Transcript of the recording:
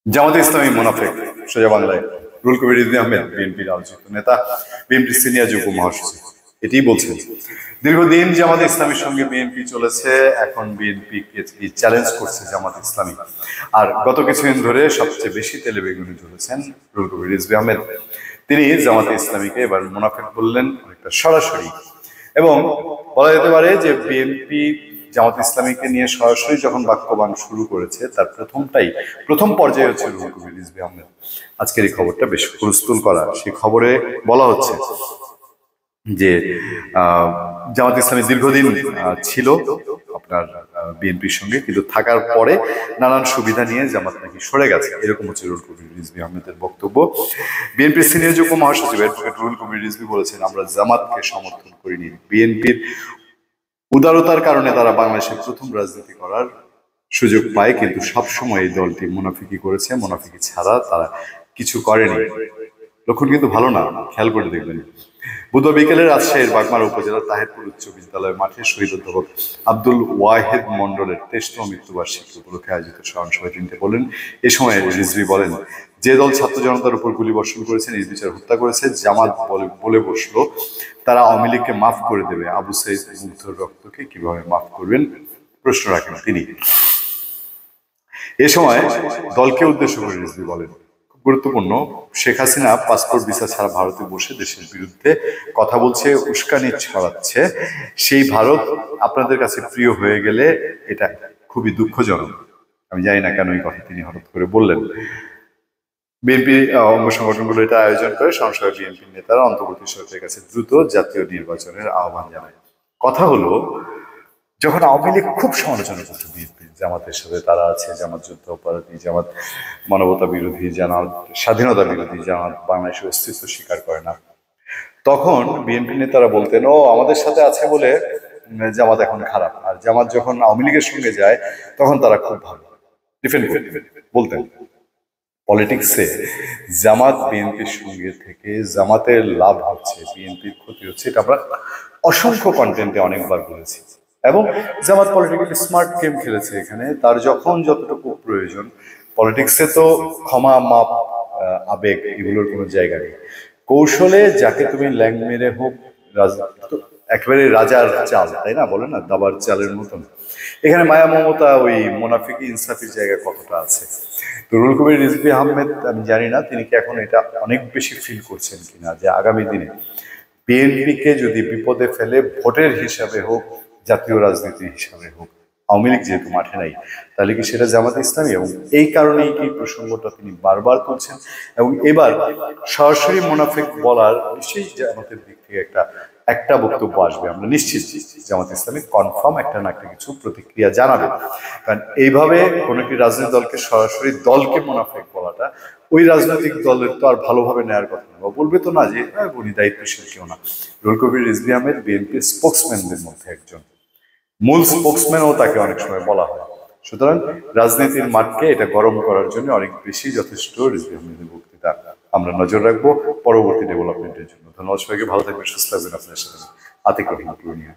জামাতে ইসলামী মুনাফিক সোজা বাংলায় রুহুল কবির রিজভী আহমেদ বিএনপির আলোচিত নেতা, বিএনপির সিনিয়র যুগ্ম মহাসচিব এটি বলছেন। দীর্ঘদিন জামাতে ইসলামীর সঙ্গে বিএনপি চলেছে, এখন বিএনপি চ্যালেঞ্জ করছে জামাত ইসলামী। আর গত কিছুদিন ধরে সবচেয়ে বেশি তেলে বেগুনে চলেছেন রুহুল কবির রিজভী আহমেদ। তিনি জামাতে ইসলামীকে এবার মুনাফিক বললেন অনেকটা সরাসরি, এবং বলা যেতে পারে যে বিএনপি জামাত ইসলামীকে নিয়ে সরাসরি যখন বাক্যবাণ শুরু করেছে তার প্রথম পর্যায়ে হচ্ছে রুহুল কবির রিজভী আহমেদ। আজকের এই খবরটা বেশ হুলস্থুল করা। সেই খবরে বলা হচ্ছে যে জামাত ইসলামী দীর্ঘদিন ছিল আপনার বিএনপির সঙ্গে, কিন্তু থাকার পরে নানান সুবিধা নিয়ে জামাত নাকি সরে গেছে, এরকম হচ্ছে রুহুল কবির রিজভী আহমেদের বক্তব্য। বিএনপির সিনিয়র যুগ্ম মহাসচিব অ্যাডভোকেট রুহুল কবির রিজভী বলেছেন, আমরা জামাতকে সমর্থন করিনি, বিএনপির উদারতার কারণে তারা বাংলাদেশের প্রথম রাজনীতি করার সুযোগ পায়, কিন্তু সবসময় এই দলটি মুনাফিকি করেছে, মুনাফিকি ছাড়া তারা কিছু করেনি। লক্ষণ কিন্তু ভালো না, খেয়াল করে দেখবেন। বুধবার বিকেলে রাজশাহীর বাগমারা উপজেলার তাহেরপুর উচ্চ বিদ্যালয় মাঠে শহীদ অধ্যাপক আব্দুল ওয়াহেদ মন্ডলের 23তম মৃত্যুবার্ষিকী উপলক্ষে আয়োজিত স্মরণ সভায় তিনি বলেন, এ সময় রিজভী বলেন, যে দল ছাত্র জনতার উপর গুলি বর্ষণ করেছে, নির্বিচার হত্যা করেছে, জামাত বলে বসলো তারা আওয়ামী লীগকে মাফ করে দেবে, আবু সাইদ মুগ্ধর রক্তকে কিভাবে মাফ করবেন প্রশ্ন রাখেন তিনি। এ সময় দলকে উদ্দেশ্য করে রিজভী বলেন, গুরুত্বপূর্ণ, শেখ হাসিনা পাসপোর্ট ভিসা ছাড়া ভারতে বসে দেশের বিরুদ্ধে কথা বলছে, উস্কানি ছড়াচ্ছে। সেই ভারত আপনাদের কাছে প্রিয় হয়ে গেলে এটা খুবই দুঃখজনক। আমি জানি না কেন এই কথা তিনি হঠাৎ করে বললেন। বিএনপি অঙ্গ সংগঠনগুলো এটা আয়োজন করে, সংসদে বিএনপির নেতারা অন্তর্বর্তী সরকারের কাছে দ্রুত জাতীয় নির্বাচনের আহ্বান জানায়। কথা হলো, যখন আওয়ামী লীগ খুব সমালোচনা করছে বিএনপি, জামাতের সাথে তারা আছে, জামাত যুদ্ধ অপরাধী, জামাত মানবতা বিরোধী, জামাত স্বাধীনতা বিরোধী, জামাত বাংলাদেশের অস্তিত্ব স্বীকার করে না, তখন বিএনপি নেতারা বলতেন, ও আমাদের সাথে আছে বলে জামাত এখন খারাপ, আর জামাত যখন আওয়ামী লীগের সঙ্গে যায় তখন তারা খুব ভালো, ডিফেন্ড বলতেন। পলিটিক্সে জামাত বিএনপির সঙ্গে থেকে জামাতের লাভ হচ্ছে, বিএনপির ক্ষতি হচ্ছে, এটা আমরা অসংখ্য কন্টেন্টে অনেকবার বলেছি। এবং জামাত পলিটিক্যালি স্মার্ট গেম খেলেছে এখানে, তার যখন যতটুকু প্রয়োজন। পলিটিক্সে তো ক্ষমা, মাপ, আবেগ এগুলোর কোনো জায়গা নেই। কৌশলে যাকে তুমি ল্যাং মেরে হোক, একেবারে রাজার চাল, তাই না, বলে না, দাবার চালের মতন। এখানে মায়া মমতা, ওই মুনাফিকি ইনসাফির জায়গা কতটা আছে। তো রুহুল কবির রিজভী আহমেদ, আমি জানি না তিনি কি এখন এটা অনেক বেশি ফিল করছেন কিনা, যে আগামী দিনে বিএনপিকে যদি বিপদে ফেলে, ভোটের হিসাবে হোক, জাতীয় রাজনীতির হিসাবে হোক, আওয়ামী লীগ যেহেতু মাঠে নাই, তাহলে কি সেটা জামাত ইসলামী? এবং এই কারণেই কি প্রসঙ্গটা তিনি বারবার তুলছেন, এবং এবার সরাসরি মুনাফিক বলার নিশ্চয়ই জামাতের দিক থেকে একটা বক্তব্য আসবে। আমরা নিশ্চিত জামাত ইসলামী কনফার্ম একটা না একটা কিছু প্রতিক্রিয়া জানাবে, কারণ এইভাবে কোনো একটি রাজনৈতিক দলকে সরাসরি দলকে মুনাফিক বলাটা ওই রাজনৈতিক দলের তো আর ভালোভাবে নেওয়ার কথা না, বলবে তো না যে উনি দায়িত্বশীল কেউ না। রুহুল কবির রিজভী আহমেদ বিএনপির স্পোক্সম্যানদের মধ্যে একজন, মূল স্পোক্সম্যানও তাকে অনেক সময় বলা হয়। সুতরাং রাজনীতির মাঠকে এটা গরম করার জন্য অনেক বেশি যথেষ্ট রিজভী আহমেদের বক্তৃতা। আমরা নজর রাখবো পরবর্তী ডেভেলপমেন্টের জন্য। ধন্যবাদ সবাইকে, ভালো থাকবেন, সুস্থ থাকবেন। আপনার সাথে আতিক রহমান পূর্ণিয়া।